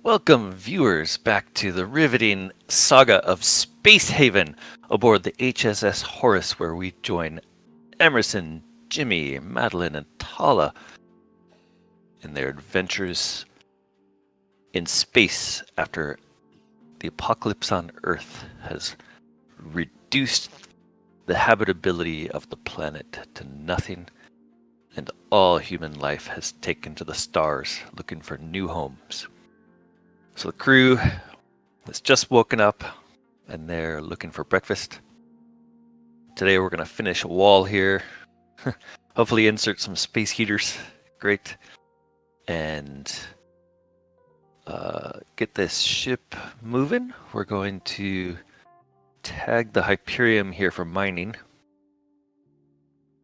Welcome, viewers, back to the riveting saga of Space Haven aboard the HSS Horus, where we join Emerson, Jimmy, Madeline, and Tala in their adventures in space after the apocalypse on Earth has reduced the habitability of the planet to nothing, and all human life has taken to the stars looking for new homes. So the crew has just woken up and they're looking for breakfast. Today we're going to finish a wall here, hopefully insert some space heaters, great, and get this ship moving. We're going to tag the Hyperium here for mining,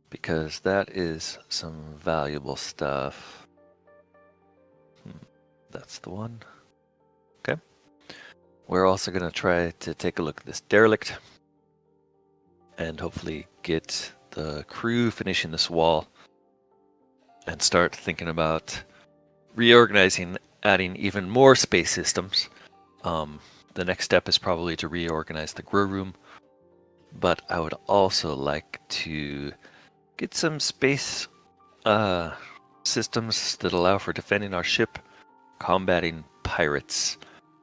because that is some valuable stuff. That's the one. Okay. We're also going to try to take a look at this derelict and hopefully get the crew finishing this wall and start thinking about reorganizing, adding even more space systems. The next step is probably to reorganize the grow room, but I would also like to get some space systems that allow for defending our ship, combating pirates,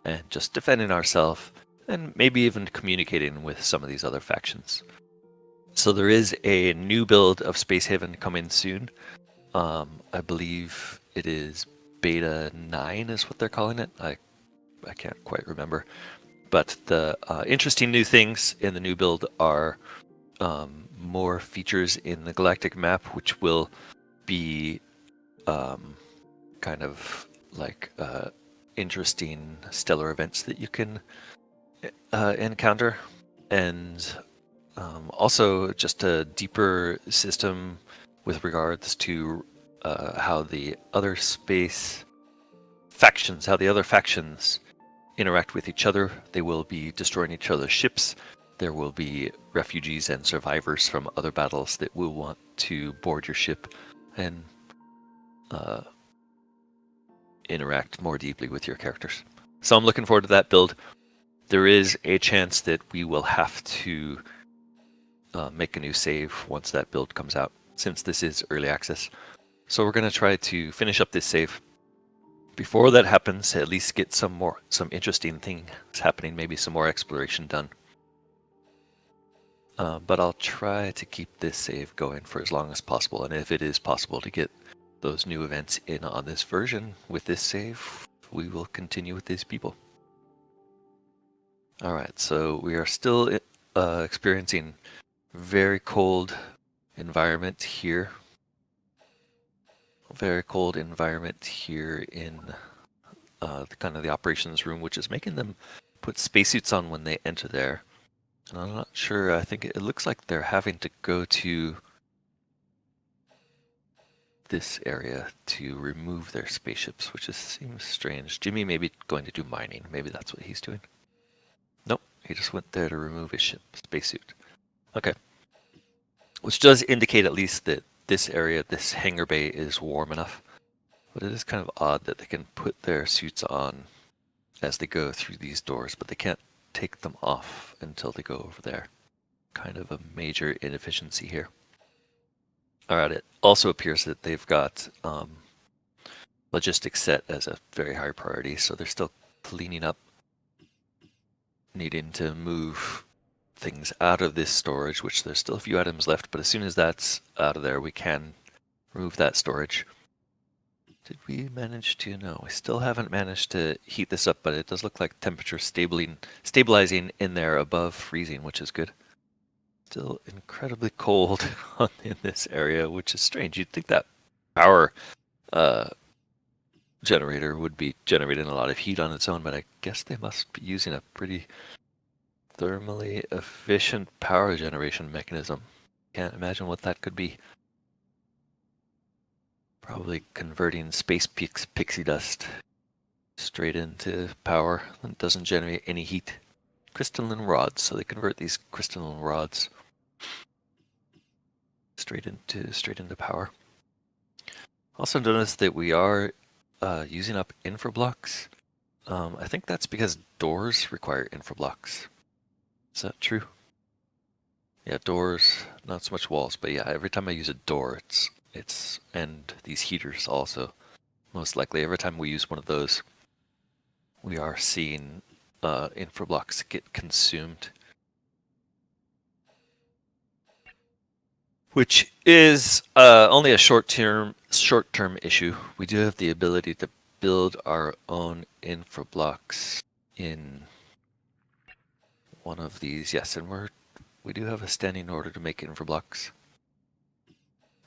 and just defending ourselves, and maybe even communicating with some of these other factions. So there is a new build of Space Haven coming soon. I believe it is Beta 9 is what they're calling it. I can't quite remember. But the interesting new things in the new build are more features in the galactic map, which will be kind of like interesting stellar events that you can encounter. And also just a deeper system with regards to how the other factions interact with each other. They will be destroying each other's ships. There will be refugees and survivors from other battles that will want to board your ship and interact more deeply with your characters. So I'm looking forward to that build. There is a chance that we will have to make a new save once that build comes out, since this is early access. So we're going to try to finish up this save. Before that happens, at least get some interesting things happening, maybe some more exploration done. But I'll try to keep this save going for as long as possible, and if it is possible to get those new events in on this version with this save, we will continue with these people. Alright, so we are still experiencing very cold environment here. Very cold environment here in kind of the operations room, which is making them put spacesuits on when they enter there. And I'm not sure, I think it looks like they're having to go to this area to remove their spaceships, which seems strange. Jimmy may be going to do mining. Maybe that's what he's doing. Nope, he just went there to remove his spacesuit. Okay. Which does indicate at least that this area, this hangar bay, is warm enough. But it is kind of odd that they can put their suits on as they go through these doors, but they can't take them off until they go over there. Kind of a major inefficiency here. Alright, it also appears that they've got logistics set as a very high priority, so they're still cleaning up, needing to move things out of this storage, which there's still a few items left, but as soon as that's out of there, we can remove that storage. Did we manage to? No, we still haven't managed to heat this up, but it does look like temperature stabilizing in there above freezing, which is good. Still incredibly cold in this area, which is strange. You'd think that power generator would be generating a lot of heat on its own, but I guess they must be using a pretty thermally efficient power generation mechanism. Can't imagine what that could be. Probably converting space pixie dust straight into power that doesn't generate any heat. Crystalline rods, so they convert these crystalline rods straight into power. Also notice that we are using up infrablocks. I think that's because doors require infrablocks. Is that true? Yeah, doors, not so much walls, but yeah, every time I use a door, it's and these heaters also. Most likely, every time we use one of those, we are seeing infrablocks get consumed, which is only a short-term issue. We do have the ability to build our own infrablocks in one of these. Yes, and we do have a standing order to make infrablocks.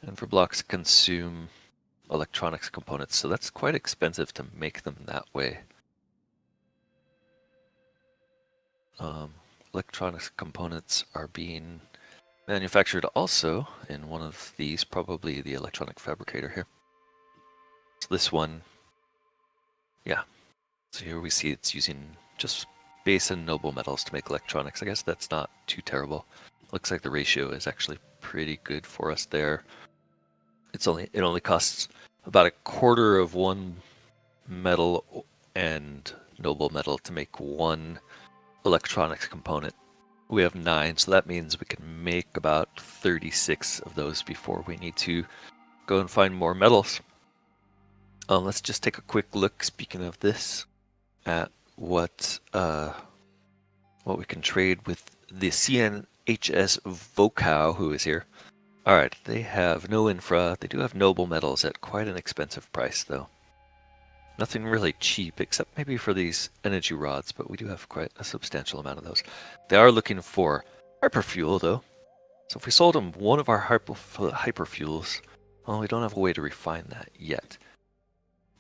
Infrablocks consume electronics components, so that's quite expensive to make them that way. Electronics components are being manufactured also in one of these, probably the electronic fabricator here. So this one, yeah. So here we see it's using just base and noble metals to make electronics. I guess that's not too terrible. Looks like the ratio is actually pretty good for us there. It only costs about a quarter of one metal and noble metal to make one electronics component. We have 9, so that means we can make about 36 of those before we need to go and find more metals. Let's just take a quick look, speaking of this, at what we can trade with the CNHS Vokow, who is here. Alright, they have no infra. They do have noble metals at quite an expensive price, though. Nothing really cheap, except maybe for these energy rods, but we do have quite a substantial amount of those. They are looking for hyperfuel, though. So if we sold them one of our hyperfuels, well, we don't have a way to refine that yet.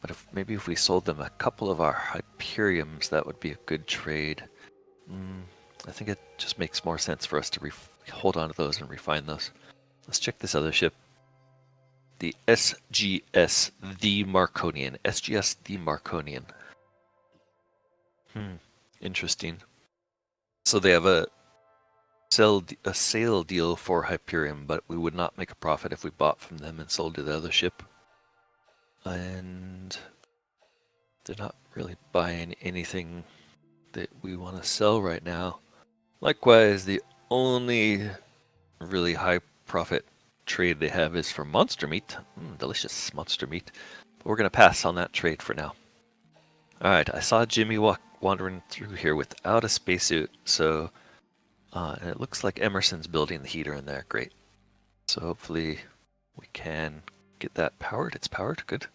But maybe if we sold them a couple of our Hyperiums, that would be a good trade. I think it just makes more sense for us to hold on to those and refine those. Let's check this other ship. The SGS the Marconian. SGS the Marconian. Interesting. So they have a sale deal for Hyperium, but we would not make a profit if we bought from them and sold to the other ship. And they're not really buying anything that we want to sell right now. Likewise, the only really high profit trade they have is for monster meat. Delicious monster meat. But we're going to pass on that trade for now. Alright, I saw Jimmy wandering through here without a spacesuit, so... and it looks like Emerson's building the heater in there. Great. So hopefully we can get that powered. It's powered. Good.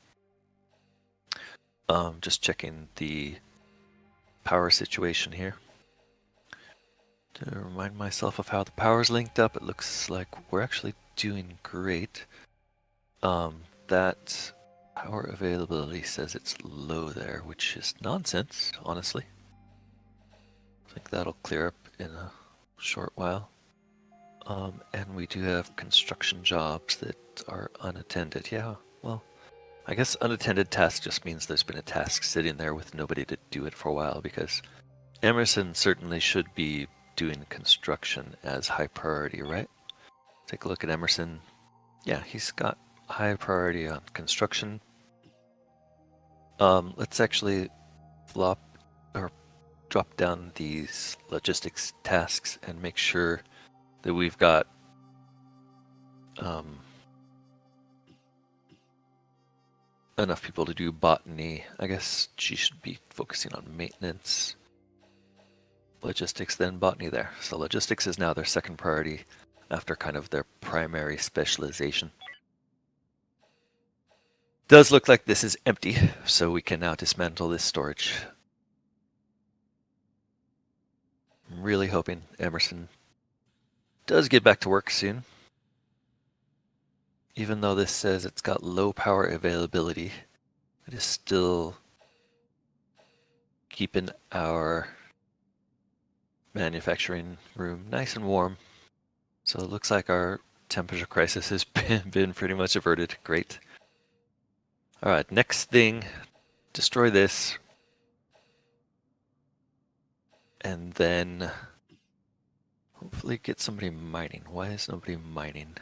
Just checking the power situation here. To remind myself of how the power's linked up, it looks like we're actually doing great. That power availability says it's low there, which is nonsense, honestly. I think that'll clear up in a short while. And we do have construction jobs that are unattended. Yeah, well, I guess unattended task just means there's been a task sitting there with nobody to do it for a while, because Emerson certainly should be doing construction as high priority, right? Take a look at Emerson. Yeah, he's got high priority on construction. Let's actually drop down these logistics tasks and make sure that we've got enough people to do botany. I guess she should be focusing on maintenance. Logistics, then botany there. So logistics is now their second priority after kind of their primary specialization. Does look like this is empty, so we can now dismantle this storage. I'm really hoping Emerson does get back to work soon. Even though this says it's got low power availability, it is still keeping our manufacturing room nice and warm. So it looks like our temperature crisis has been pretty much averted. Great. Alright, next thing, destroy this. And then hopefully get somebody mining. Why is nobody mining?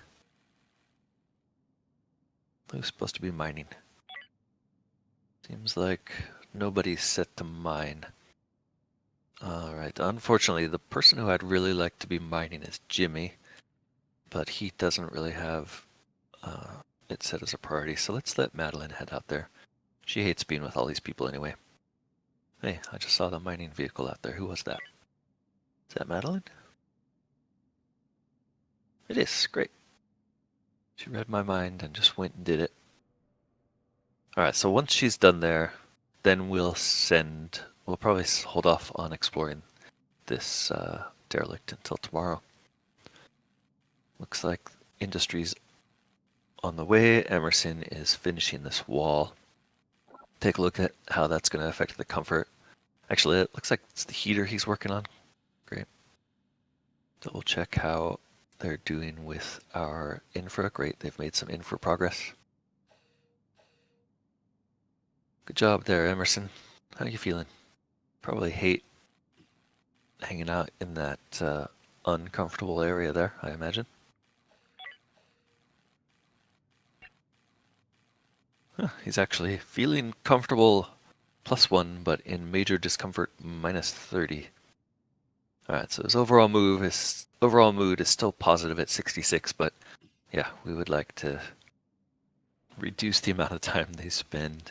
Who's supposed to be mining? Seems like nobody's set to mine. Alright, unfortunately, the person who I'd really like to be mining is Jimmy, but he doesn't really have it set as a priority, so let's let Madelyn head out there. She hates being with all these people anyway. Hey, I just saw the mining vehicle out there. Who was that? Is that Madelyn? It is. Great. She read my mind and just went and did it. Alright, so once she's done there, then we'll probably hold off on exploring this derelict until tomorrow. Looks like industry's on the way. Emerson is finishing this wall. Take a look at how that's going to affect the comfort. Actually, it looks like it's the heater he's working on. Great. Double check how they're doing with our infra. Great, they've made some infra progress. Good job there, Emerson. How you feeling? Probably hate hanging out in that uncomfortable area there, I imagine. Huh, he's actually feeling comfortable +1, but in major discomfort -30. Alright, so his overall mood is still positive at 66, but yeah, we would like to reduce the amount of time they spend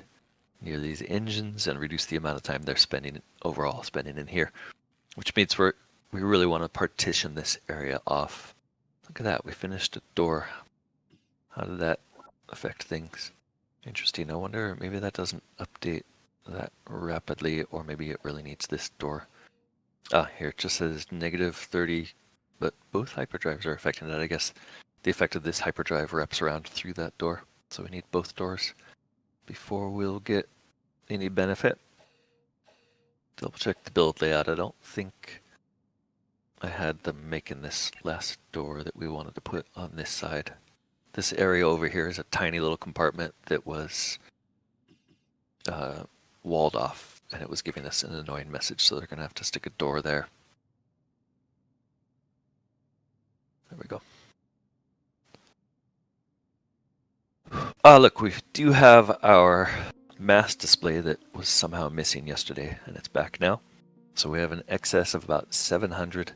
near these engines and reduce the amount of time they're spending in here, which means we really want to partition this area off. Look at that, we finished a door. How did that affect things? Interesting. I wonder, maybe that doesn't update that rapidly, or maybe it really needs this door. Ah, here it just says -30, but both hyperdrives are affecting that. I guess the effect of this hyperdrive wraps around through that door, so we need both doors before we'll get any benefit. Double check the build layout. I don't think I had them making this last door that we wanted to put on this side. This area over here is a tiny little compartment that was walled off, and it was giving us an annoying message, so they're going to have to stick a door there. There we go. Ah, look, we do have our mass display that was somehow missing yesterday, and it's back now. So we have an excess of about 700.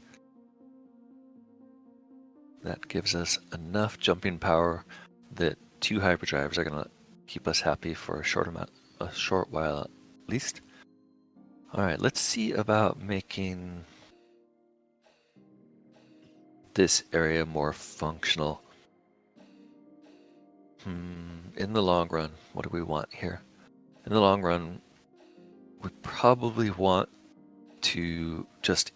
That gives us enough jumping power that 2 hyperdrives are going to keep us happy for a short while at least. All right, let's see about making this area more functional. In the long run, what do we want here? In the long run, we probably want to just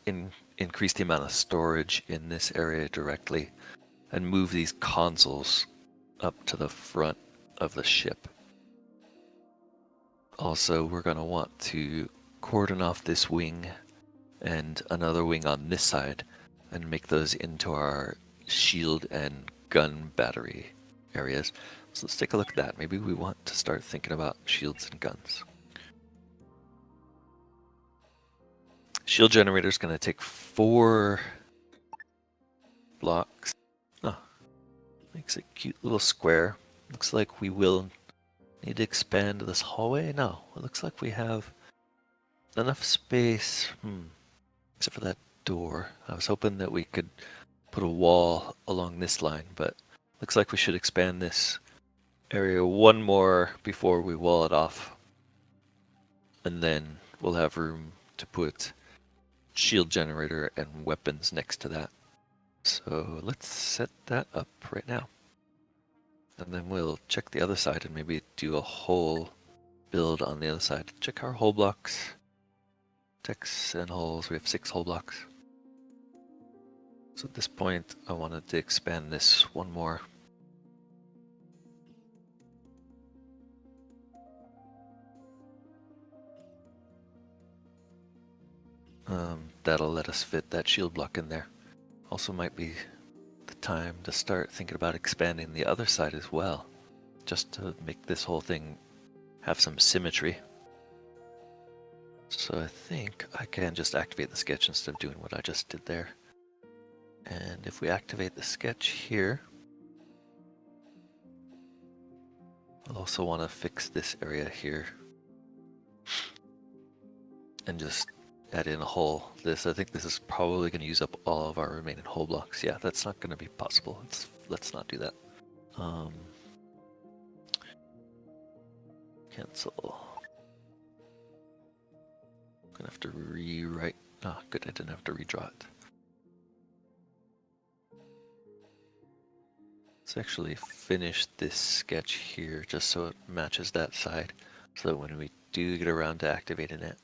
increase the amount of storage in this area directly and move these consoles up to the front of the ship. Also, we're going to want to cordon off this wing and another wing on this side and make those into our shield and gun battery areas. So let's take a look at that. Maybe we want to start thinking about shields and guns. Shield generator is going to take 4 blocks. Oh, makes a cute little square. Looks like we will need to expand this hallway. No, it looks like we have enough space. Except for that door. I was hoping that we could put a wall along this line, but looks like we should expand this area one more before we wall it off. And then we'll have room to put shield generator and weapons next to that. So let's set that up right now. And then we'll check the other side and maybe do a whole build on the other side. Check our hull blocks. Techs and hulls, we have 6 hull blocks. So at this point, I wanted to expand this one more. That'll let us fit that shield block in there. Also might be the time to start thinking about expanding the other side as well, just to make this whole thing have some symmetry. So I think I can just activate the sketch instead of doing what I just did there. And if we activate the sketch here, I'll also want to fix this area here. and just add in a hole. I think this is probably going to use up all of our remaining hole blocks. Yeah, that's not going to be possible. Let's not do that. Cancel. Gonna have to rewrite. Ah, good, I didn't have to redraw it. Let's actually finish this sketch here just so it matches that side, so that when we do get around to activating it,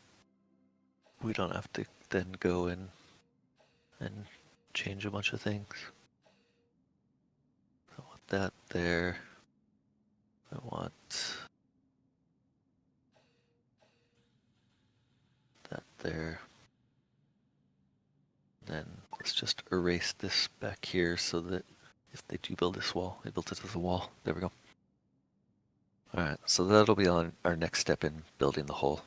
we don't have to then go in and change a bunch of things. I want that there. I want that there. Then let's just erase this back here so that if they do build this wall, they built it as a wall. There we go. Alright, so that'll be on our next step in building the hole.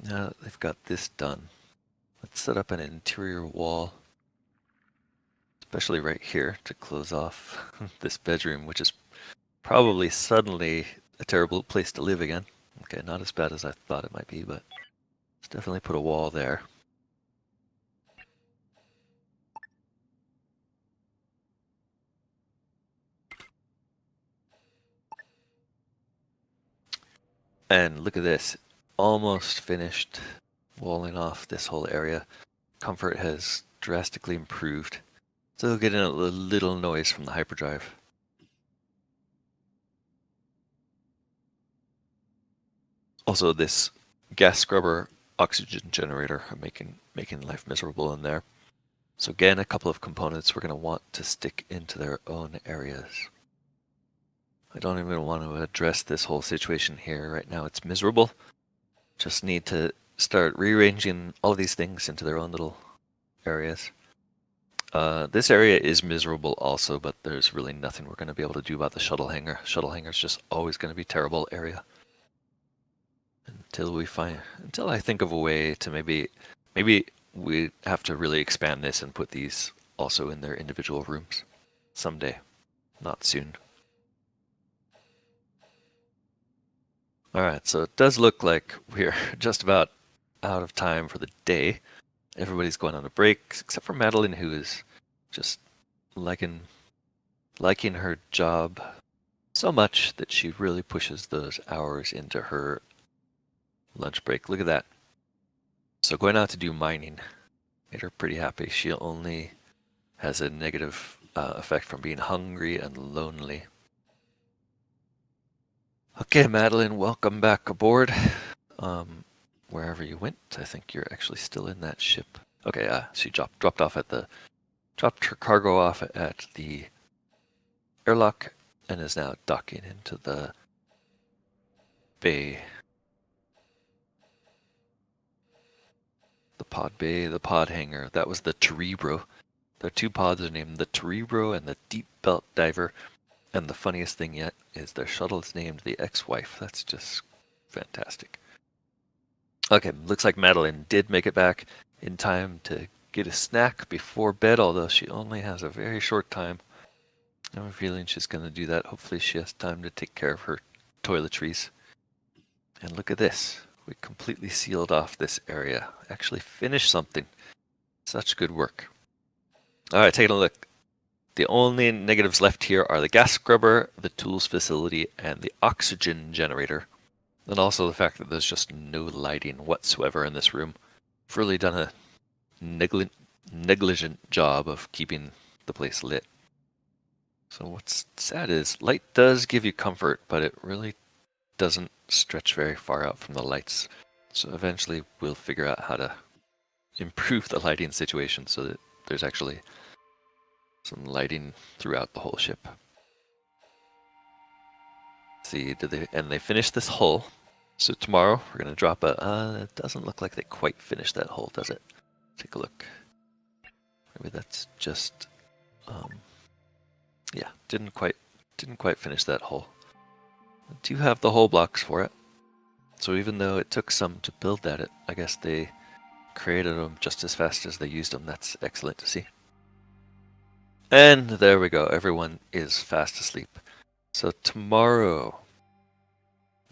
Now that they've got this done, let's set up an interior wall, especially right here to close off this bedroom, which is probably suddenly a terrible place to live again. Okay, not as bad as I thought it might be, but let's definitely put a wall there. And look at this, almost finished walling off this whole area. Comfort has drastically improved. Still getting a little noise from the hyperdrive. Also, this gas scrubber oxygen generator are making life miserable in there. So again, a couple of components we're going to want to stick into their own areas. I don't even want to address this whole situation here. Right now it's miserable. Just need to start rearranging all of these things into their own little areas. This area is miserable also, but there's really nothing we're going to be able to do about the shuttle hangar. Shuttle hangar is just always going to be a terrible area. Until I think of a way to maybe we have to really expand this and put these also in their individual rooms someday, not soon. Alright, so it does look like we're just about out of time for the day. Everybody's going on a break, except for Madelyn, who is just liking her job so much that she really pushes those hours into her lunch break. Look at that. So going out to do mining made her pretty happy. She only has a negative effect from being hungry and lonely. Okay, Madelyn, welcome back aboard. Wherever you went, I think you're actually still in that ship. Okay, she dropped her cargo off at the airlock and is now docking into the bay. The pod bay, the pod hangar. That was the Cerebro. Their two pods are named the Cerebro and the Deep Belt Diver. And the funniest thing yet is their shuttle is named the Ex-Wife. That's just fantastic. Okay, looks like Madelyn did make it back in time to get a snack before bed, although she only has a very short time. I have a feeling she's going to do that. Hopefully she has time to take care of her toiletries. And look at this. We completely sealed off this area. Actually finished something. Such good work. Alright, taking a look. The only negatives left here are the gas scrubber, the tools facility, and the oxygen generator. And also the fact that there's just no lighting whatsoever in this room. We've really done a negligent job of keeping the place lit. So what's sad is light does give you comfort, but it really doesn't stretch very far out from the lights. So eventually we'll figure out how to improve the lighting situation so that there's actually some lighting throughout the whole ship. See, they finished this hull. So tomorrow we're gonna drop it doesn't look like they quite finished that hull, does it? Take a look. Maybe that's just yeah, didn't quite finish that hull. I do have the hull blocks for it. So even though it took some to build that, I guess they created them just as fast as they used them. That's excellent to see. And there we go. Everyone is fast asleep. So tomorrow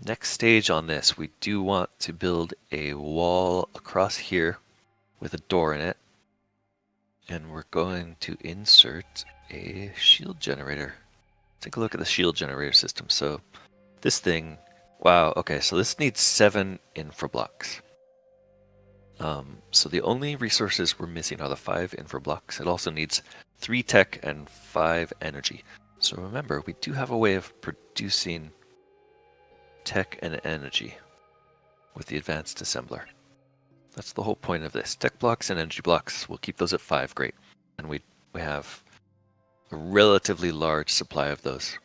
Next stage on this, we do want to build a wall across here with a door in it. And we're going to insert a shield generator. Take a look at the shield generator system. So this thing, wow, okay, so this needs 7 infra blocks. So the only resources we're missing are the 5 infra blocks. It also needs 3 tech and 5 energy. So remember, we do have a way of producing tech and energy with the advanced assembler. That's the whole point of this. Tech blocks and energy blocks, we'll keep those at 5, great. And we have a relatively large supply of those.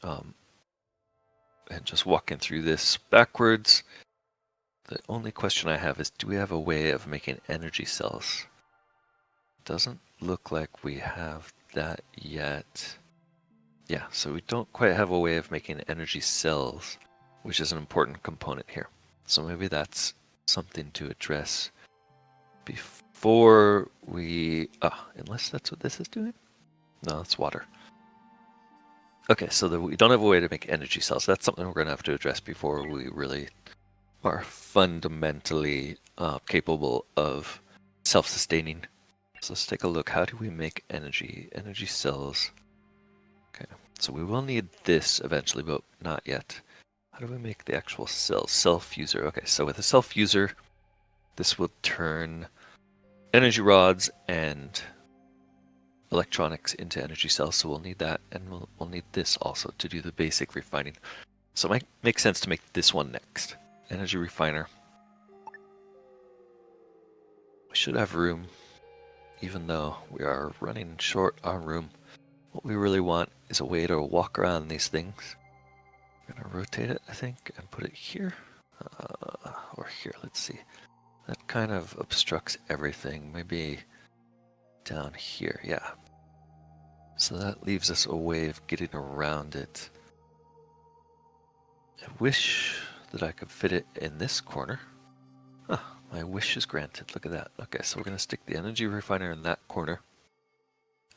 And just walking through this backwards, the only question I have is, do we have a way of making energy cells? Doesn't look like we have that yet. Yeah, so we don't quite have a way of making energy cells, which is an important component here. So maybe that's something to address before we... unless that's what this is doing? No, that's water. Okay, so we don't have a way to make energy cells. That's something we're going to have to address before we really are fundamentally capable of self-sustaining. So let's take a look. How do we make energy? Energy cells. Okay, so we will need this eventually, but not yet. How do we make the actual cells? Cell fuser. Okay, so with a cell fuser, this will turn energy rods and electronics into energy cells, so we'll need that, and we'll need this also to do the basic refining. So it might make sense to make this one next. Energy refiner. We should have room, even though we are running short on room. What we really want is a way to walk around these things. I'm gonna rotate it, I think, and put it here. Or here, let's see. That kind of obstructs everything. Maybe down here, yeah. So that leaves us a way of getting around it. I wish that I could fit it in this corner. Huh, my wish is granted. Look at that. Okay, so we're going to stick the energy refiner in that corner.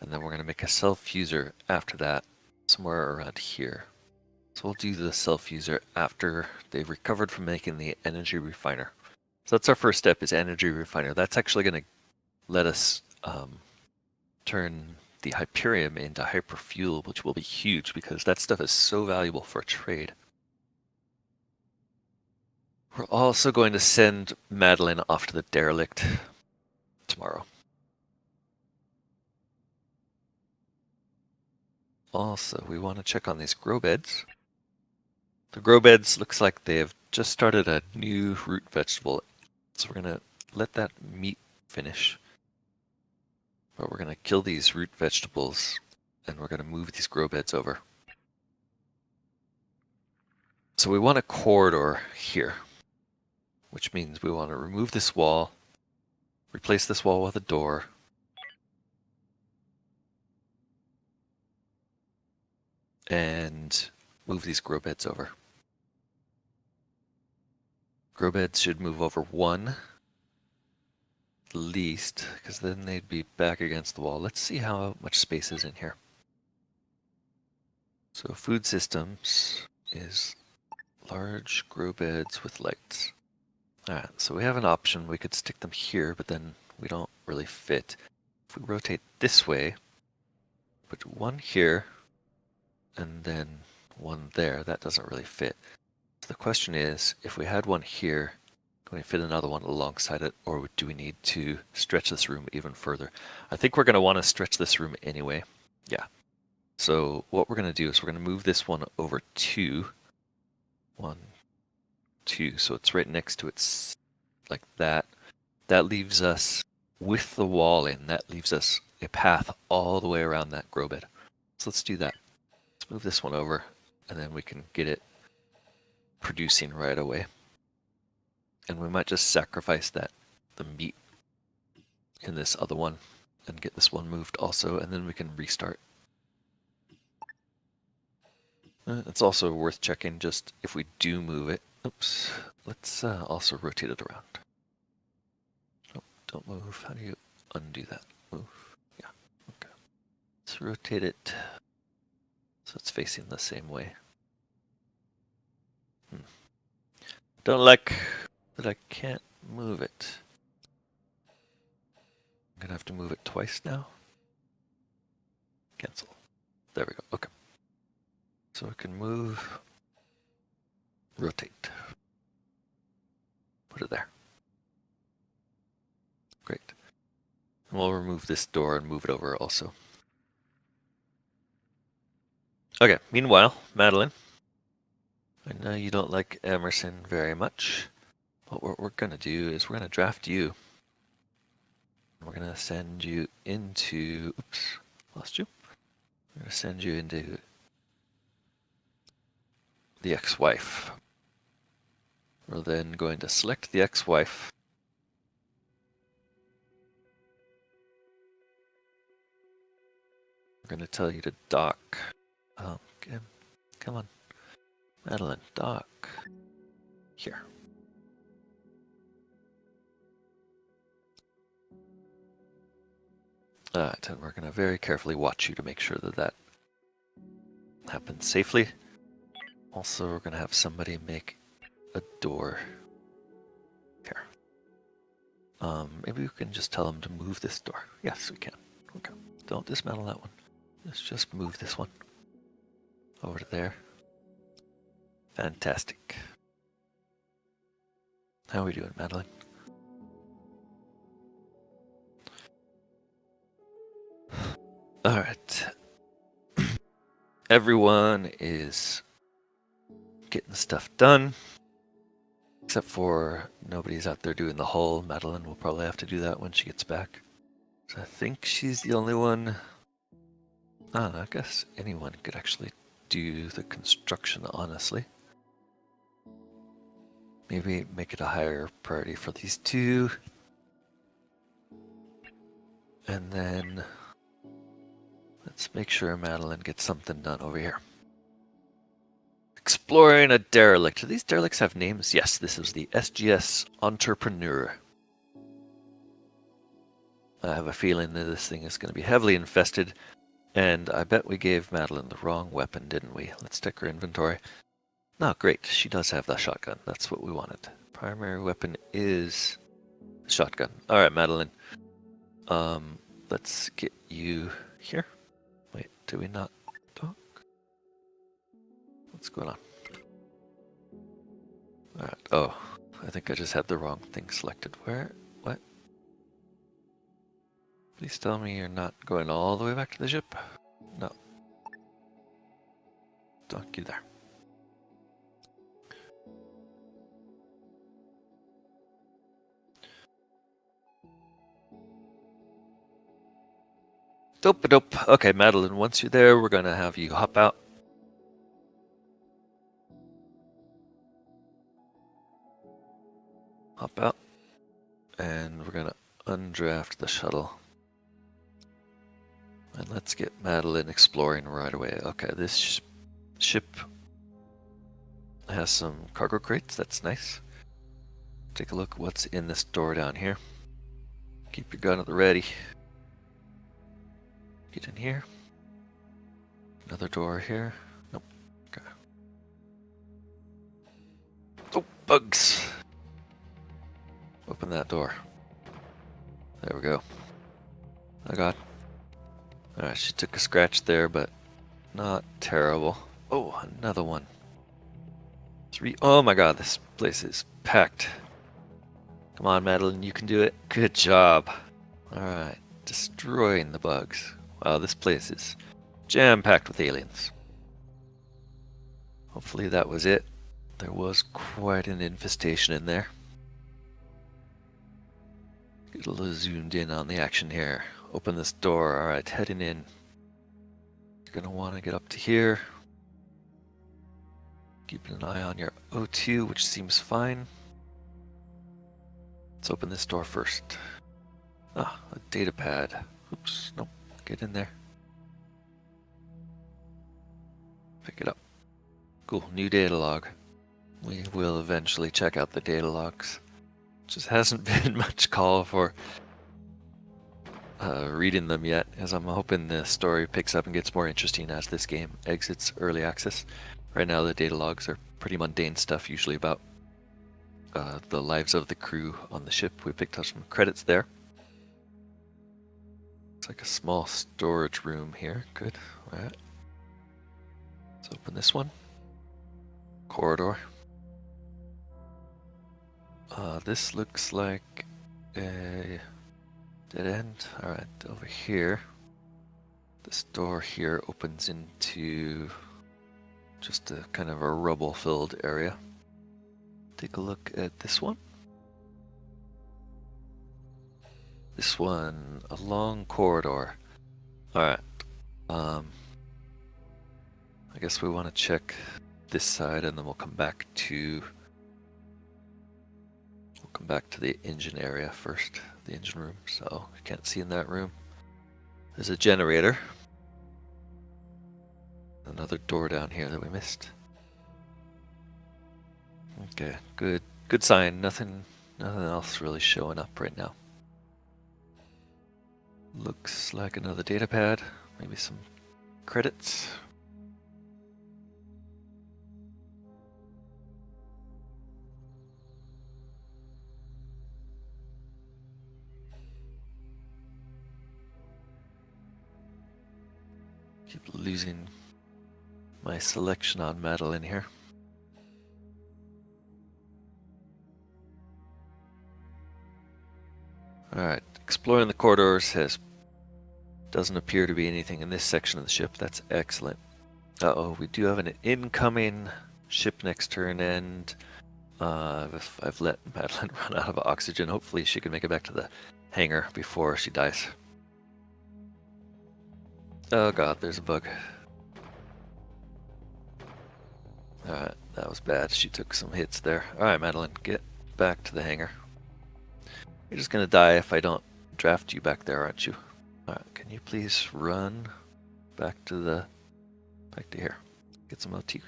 And then we're going to make a cell fuser after that, somewhere around here. So we'll do the cell fuser after they've recovered from making the energy refiner. So that's our first step, is energy refiner. That's actually going to let us turn the Hyperium into hyperfuel, which will be huge because that stuff is so valuable for trade. We're also going to send Madelyn off to the derelict tomorrow. Also, we want to check on these grow beds. The grow beds looks like they have just started a new root vegetable, so we're going to let that meat finish. But we're going to kill these root vegetables, and we're going to move these grow beds over. So we want a corridor here, which means we want to remove this wall, replace this wall with a door, and move these grow beds over. Grow beds should move over 1 at least, because then they'd be back against the wall. Let's see how much space is in here. So food systems is large grow beds with lights. Alright, so we have an option. We could stick them here, but then we don't really fit. If we rotate this way, put 1 here, and then 1 there, that doesn't really fit. So the question is, if we had 1 here, can we fit another one alongside it, or do we need to stretch this room even further? I think we're going to want to stretch this room anyway. Yeah. So what we're going to do is we're going to move this one over 2. 1, 2. So it's right next to it, like that. That leaves us, with the wall in, that leaves us a path all the way around that grow bed. So let's do that. Let's move this one over, and then we can get it producing right away. And we might just sacrifice the meat in this other one and get this one moved also, and then we can restart. It's also worth checking just if we do move it. Oops. Let's also rotate it around. Oh, don't move. How do you undo that? Move. Yeah. Okay. Let's rotate it so it's facing the same way. Don't like that I can't move it. I'm gonna have to move it twice now. Cancel. There we go. Okay. So we can move, rotate. Put it there. Great. And we'll remove this door and move it over also. Okay, meanwhile, Madelyn, I know you don't like Emerson very much, but what we're going to do is we're going to draft you. We're going to send you into, oops, lost you. We're going to send you into the ex-wife. We're then going to select the ex-wife. We're going to tell you to dock. Okay. Come on. Madelyn, dock. Here. Alright, and we're going to very carefully watch you to make sure that that happens safely. Also, we're going to have somebody make a door here. Maybe we can just tell them to move this door. Yes, we can. Okay. Don't dismantle that one. Let's just move this one over to there. Fantastic. How are we doing, Madelyn? All right. Everyone is getting stuff done, except for nobody's out there doing the hull. Madelyn will probably have to do that when she gets back. So I think she's the only one. I guess anyone could actually do the construction, honestly. Maybe make it a higher priority for these two. And then let's make sure Madelyn gets something done over here. Exploring a derelict. Do these derelicts have names? Yes, this is the SGS Entrepreneur. I have a feeling that this thing is going to be heavily infested, and I bet we gave Madelyn the wrong weapon, didn't we? Let's check her inventory. No, great. She does have the shotgun. That's what we wanted. Primary weapon is shotgun. All right, Madelyn. Let's get you here. Wait, do we not talk? What's going on? All right. Oh, I think I just had the wrong thing selected. Where? What? Please tell me you're not going all the way back to the ship. No. Dock you there. Dope-a-dope. Okay, Madelyn, once you're there, we're going to have you hop out. Hop out. And we're going to undraft the shuttle. And let's get Madelyn exploring right away. Okay, this ship has some cargo crates. That's nice. Take a look what's in this door down here. Keep your gun at the ready. Get in here. Another door here. Nope. Okay. Oh, bugs. Open that door. There we go. Oh god. Alright, she took a scratch there, but not terrible. Oh, another one. 3. Oh my god, this place is packed. Come on, Madelyn, you can do it. Good job. Alright, destroying the bugs. Wow, this place is jam-packed with aliens. Hopefully that was it. There was quite an infestation in there. Get a little zoomed in on the action here. Open this door. Alright, heading in. You're going to want to get up to here. Keeping an eye on your O2, which seems fine. Let's open this door first. Ah, a data pad. Oops, nope. Get in there. Pick it up. Cool, new data log. We will eventually check out the data logs. Just hasn't been much call for reading them yet, as I'm hoping the story picks up and gets more interesting as this game exits early access. Right now the data logs are pretty mundane stuff, usually about the lives of the crew on the ship. We picked up some credits there. It's like a small storage room here. Good. All right. Let's open this one. Corridor. This looks like a dead end. All right, over here. This door here opens into just a kind of a rubble-filled area. Take a look at this one. This one, a long corridor. All right. I guess we want to check this side, and then we'll come back to the engine area first, the engine room. So you can't see in that room. There's a generator. Another door down here that we missed. Okay, good sign. Nothing else really showing up right now. Looks like another data pad. Maybe some credits. Keep losing my selection on Madelyn here. Alright, exploring the corridors doesn't appear to be anything in this section of the ship. That's excellent. Uh-oh, we do have an incoming ship next turn, and I've let Madelyn run out of oxygen. Hopefully she can make it back to the hangar before she dies. Oh god, there's a bug. Alright, that was bad. She took some hits there. Alright, Madelyn, get back to the hangar. You're just gonna die if I don't draft you back there, aren't you? Alright, can you please run back to here? Get some OT.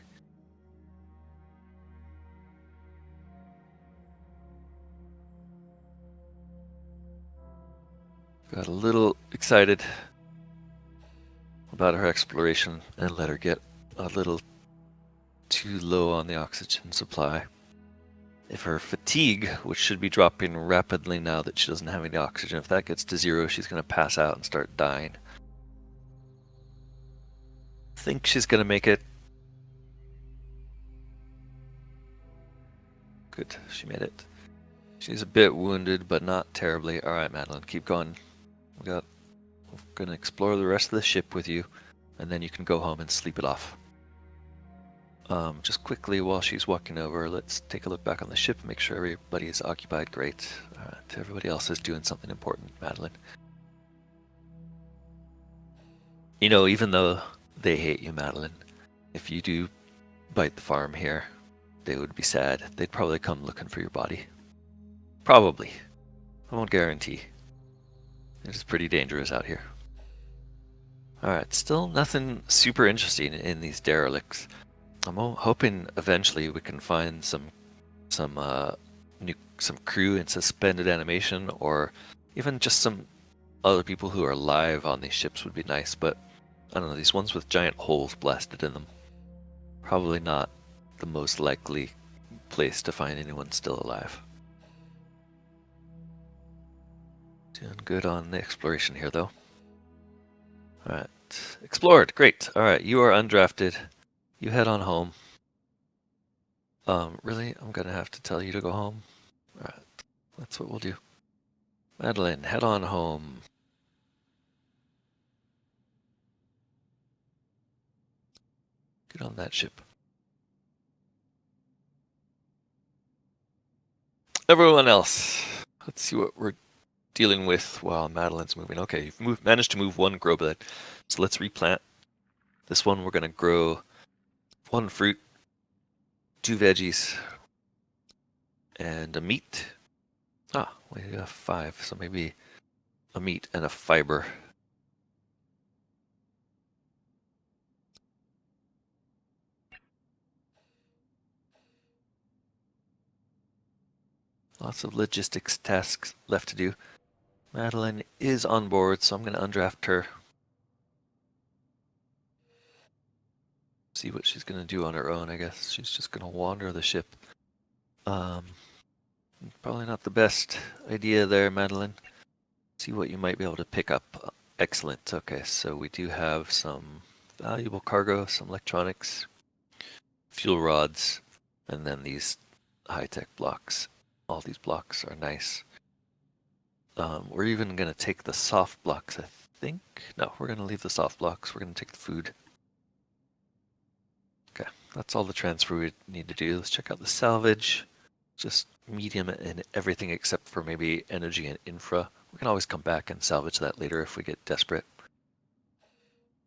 Got a little excited about her exploration and let her get a little too low on the oxygen supply. If her fatigue, which should be dropping rapidly now that she doesn't have any oxygen, if that gets to 0, she's going to pass out and start dying. Think she's going to make it. Good, she made it. She's a bit wounded, but not terribly. Alright, Madelyn, keep going. We're going to explore the rest of the ship with you, and then you can go home and sleep it off. Just quickly, while she's walking over, let's take a look back on the ship, make sure everybody is occupied. Great. Everybody else is doing something important, Madelyn. You know, even though they hate you, Madelyn, if you do bite the farm here, they would be sad. They'd probably come looking for your body. Probably. I won't guarantee. It's pretty dangerous out here. Alright, still nothing super interesting in these derelicts. I'm hoping eventually we can find some crew in suspended animation, or even just some other people who are alive on these ships would be nice, but I don't know, these ones with giant holes blasted in them, probably not the most likely place to find anyone still alive. Doing good on the exploration here, though. Alright, explored, great. Alright, you are undrafted. You head on home. Really? I'm gonna have to tell you to go home? Alright, that's what we'll do. Madelyn, head on home. Get on that ship. Everyone else, let's see what we're dealing with while Madelyn's moving. Okay, you've managed to move one grow bed, so let's replant. This one we're gonna grow 1 fruit, 2 veggies, and a meat. We got 5, so maybe a meat and a fiber. Lots of logistics tasks left to do. Madelyn is on board, so I'm going to undraft her. See what she's going to do on her own, I guess. She's just going to wander the ship. Probably not the best idea there, Madeline. See what you might be able to pick up. Excellent. Okay, so we do have some valuable cargo, some electronics, fuel rods, and then these high-tech blocks. All these blocks are nice. We're even going to take the soft blocks, I think. No, we're going to leave the soft blocks. We're going to take the food. Okay, that's all the transfer we need to do. Let's check out the salvage. Just medium in everything except for maybe energy and infra. We can always come back and salvage that later if we get desperate.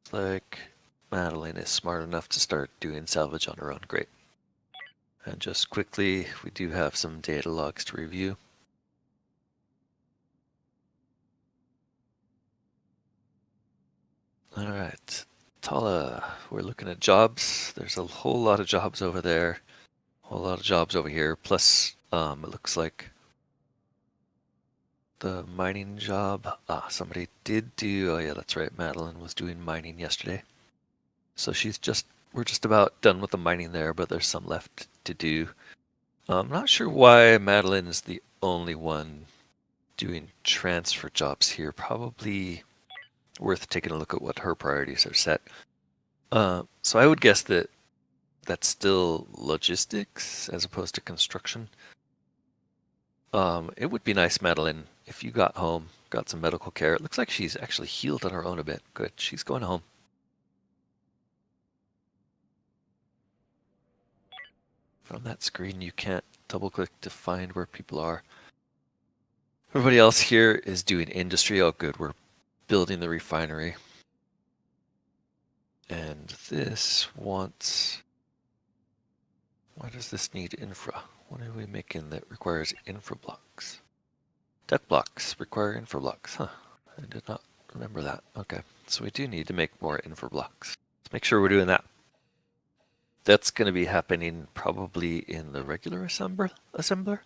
It's like Madeline is smart enough to start doing salvage on her own. Great. And just quickly, we do have some data logs to review. All right, Tala, we're looking at jobs. There's a whole lot of jobs over there, a whole lot of jobs over here. Plus, it looks like the mining job. Somebody did do. Oh yeah, that's right. Madeline was doing mining yesterday, so we're just about done with the mining there, but there's some left to do. I'm not sure why Madeline is the only one doing transfer jobs here. Probably worth taking a look at what her priorities are set. So I would guess that that's still logistics as opposed to construction. It would be nice, Madeline, if you got home, got some medical care. It looks like she's actually healed on her own a bit. Good. She's going home. From that screen, you can't double click to find where people are. Everybody else here is doing industry. Oh, good. We're building the refinery. And this wants... Why does this need infra? What are we making that requires infra blocks? Deck blocks require infra blocks. Huh. I did not remember that. Okay. So we do need to make more infra blocks. Let's make sure we're doing that. That's going to be happening probably in the regular assembler.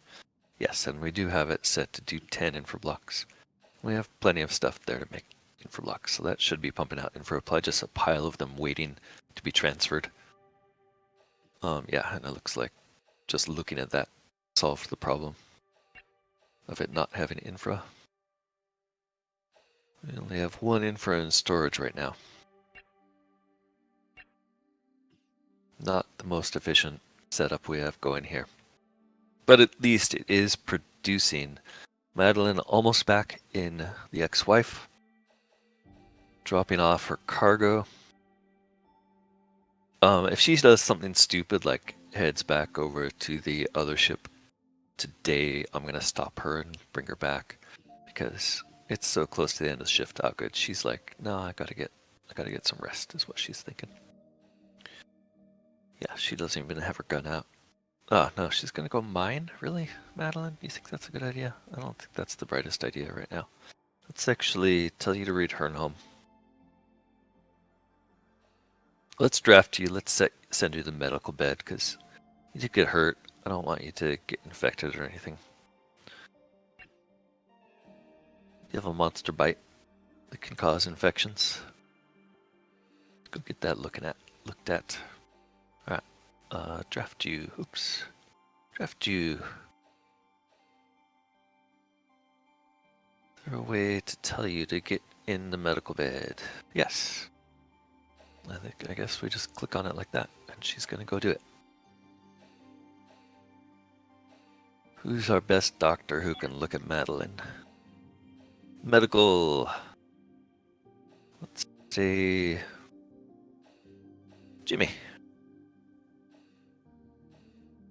Yes, and we do have it set to do 10 infra blocks. We have plenty of stuff there to make infra blocks, so that should be pumping out infra supply, just a pile of them waiting to be transferred. Yeah, and it looks like just looking at that solved the problem of it not having infra. We only have one infra in storage right now. Not the most efficient setup we have going here. But at least it is producing. Madeline almost back in the ex-wife, dropping off her cargo. If she does something stupid like heads back over to the other ship today, I'm gonna stop her and bring her back because it's so close to the end of the shift. Oh, good. She's like, no, I gotta get some rest, is what she's thinking. Yeah, she doesn't even have her gun out. Oh, no, she's gonna go mine? Really, Madeline? You think that's a good idea? I don't think that's the brightest idea right now. Let's actually tell you to return home. Let's draft you. Let's send you to the medical bed because you did get hurt. I don't want you to get infected or anything. You have a monster bite that can cause infections. Go get that looked at. Alright. Draft you. Oops. Draft you. Is there a way to tell you to get in the medical bed? Yes. I guess we just click on it like that, and she's gonna go do it. Who's our best doctor who can look at Madeline? Medical. Let's say Jimmy.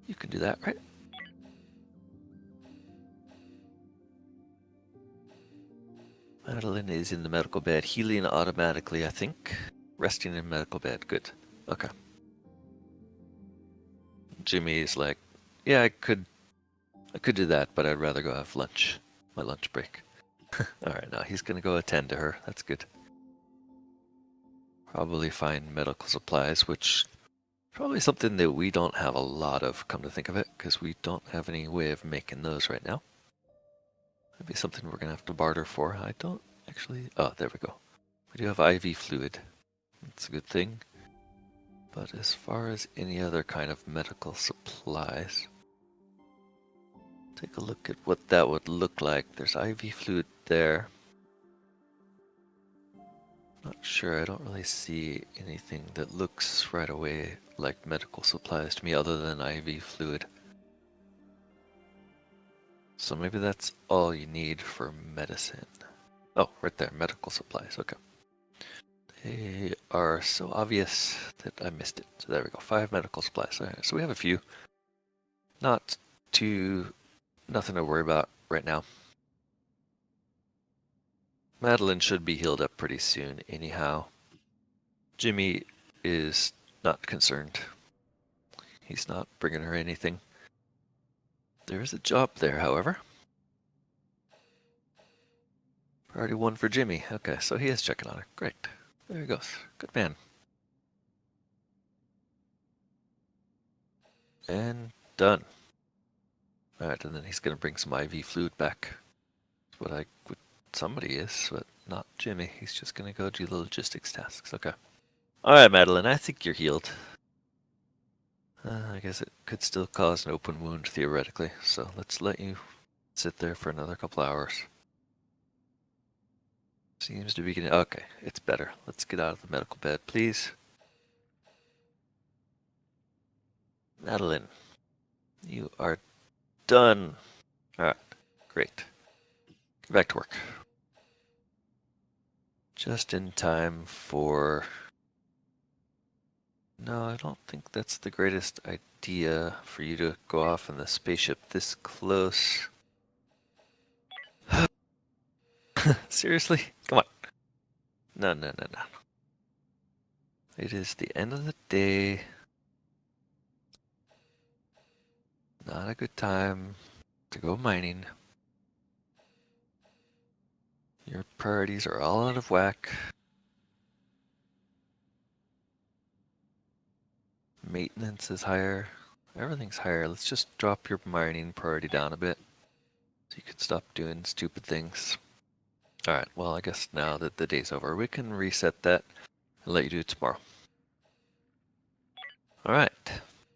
You can do that, right? Madeline is in the medical bed, healing automatically, I think. Resting in medical bed. Good. Okay. Jimmy's like, yeah, I could do that, but I'd rather go have lunch. My lunch break. Alright, now he's gonna go attend to her. That's good. Probably find medical supplies, which probably something that we don't have a lot of, come to think of it, because we don't have any way of making those right now. Maybe something we're gonna have to barter for. I don't actually... Oh, there we go. We do have IV fluid. That's a good thing. But as far as any other kind of medical supplies, take a look at what that would look like. There's IV fluid there. Not sure, I don't really see anything that looks right away like medical supplies to me other than IV fluid. So maybe that's all you need for medicine. Oh, right there, medical supplies, okay. They are so obvious that I missed it. So there we go, 5 medical supplies. All right, so we have a few. Not too, nothing to worry about right now. Madelyn should be healed up pretty soon anyhow. Jimmy is not concerned. He's not bringing her anything. There is a job there, however. Priority 1 for Jimmy. Okay, so he is checking on her. Great. There he goes. Good man. And done. Alright, and then he's going to bring some IV fluid back. That's what somebody is, but not Jimmy. He's just going to go do the logistics tasks. Okay. Alright, Madelyn, I think you're healed. I guess it could still cause an open wound, theoretically. So let's let you sit there for another couple hours. Seems to be getting... Okay, it's better. Let's get out of the medical bed, please. Madelyn, you are done. Alright, great. Get back to work. Just in time for... No, I don't think that's the greatest idea for you to go off in the spaceship this close. Seriously? Come on. No, no, no, no. It is the end of the day. Not a good time to go mining. Your priorities are all out of whack. Maintenance is higher. Everything's higher. Let's just drop your mining priority down a bit so you can stop doing stupid things. Alright, well, I guess now that the day's over, we can reset that and let you do it tomorrow. Alright,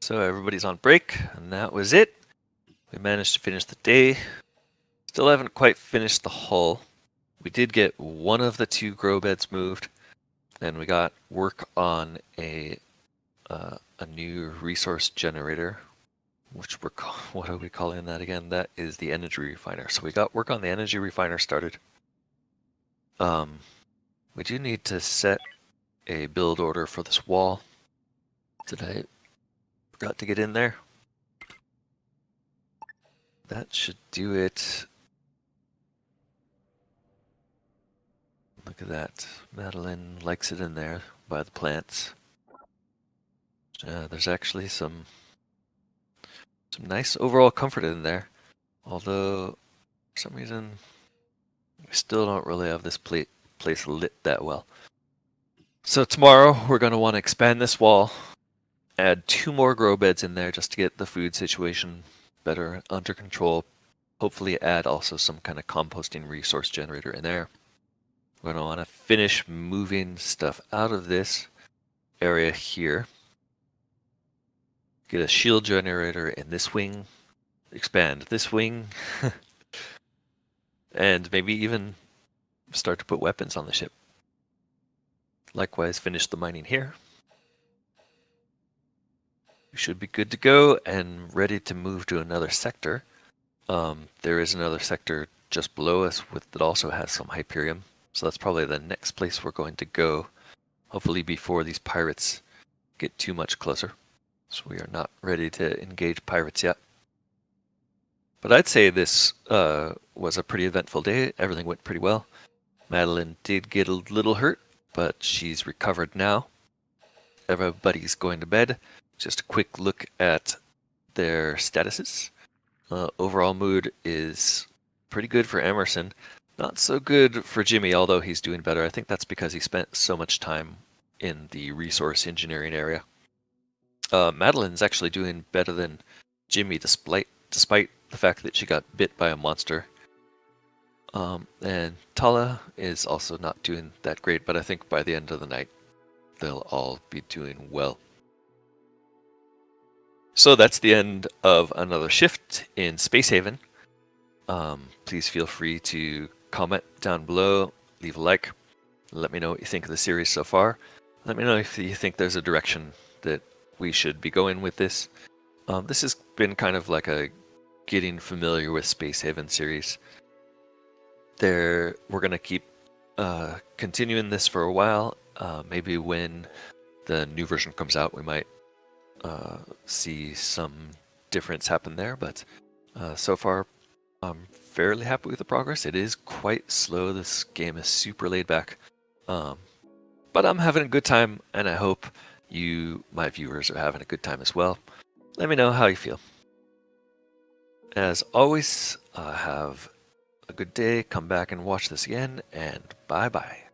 so everybody's on break, and that was it. We managed to finish the day. Still haven't quite finished the hull. We did get one of the 2 grow beds moved, and we got work on a new resource generator, which what are we calling that again? That is the energy refiner. So we got work on the energy refiner started. We do need to set a build order for this wall. Did I forgot to get in there? That should do it. Look at that. Madelyn likes it in there by the plants. There's actually some nice overall comfort in there. Although, for some reason, we still don't really have this place lit that well. So tomorrow, we're going to want to expand this wall, add 2 more grow beds in there just to get the food situation better under control. Hopefully add also some kind of composting resource generator in there. We're going to want to finish moving stuff out of this area here. Get a shield generator in this wing. Expand this wing. And maybe even start to put weapons on the ship. Likewise, finish the mining here. We should be good to go and ready to move to another sector. There is another sector just below us that also has some Hyperium. So that's probably the next place we're going to go. Hopefully before these pirates get too much closer. So we are not ready to engage pirates yet. But I'd say this was a pretty eventful day. Everything went pretty well. Madelyn did get a little hurt, but she's recovered now. Everybody's going to bed. Just a quick look at their statuses. Overall mood is pretty good for Emerson. Not so good for Jimmy, although he's doing better. I think that's because he spent so much time in the resource engineering area. Madelyn's actually doing better than Jimmy despite the fact that she got bit by a monster. And Tala is also not doing that great, but I think by the end of the night, they'll all be doing well. So that's the end of another shift in Space Haven. Please feel free to comment down below, leave a like, let me know what you think of the series so far. Let me know if you think there's a direction that we should be going with this. This has been kind of like a getting familiar with Space Haven series. We're going to keep continuing this for a while. Maybe when the new version comes out, we might see some difference happen there. But so far, I'm fairly happy with the progress. It is quite slow. This game is super laid back. But I'm having a good time, and I hope you, my viewers, are having a good time as well. Let me know how you feel. As always, have a good day. Come back and watch this again, and bye-bye.